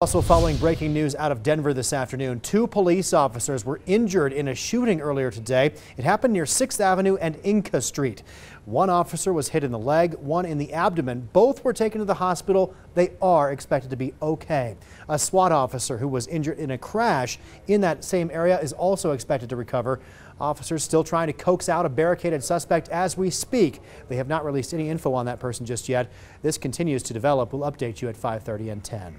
Also following breaking news out of Denver this afternoon, 2 police officers were injured in a shooting earlier today. It happened near 6th Avenue and Inca Street. One officer was hit in the leg, one in the abdomen. Both were taken to the hospital. They are expected to be okay. A SWAT officer who was injured in a crash in that same area is also expected to recover. Officers still trying to coax out a barricaded suspect as we speak. They have not released any info on that person just yet. This continues to develop. We'll update you at 5:30 and 10.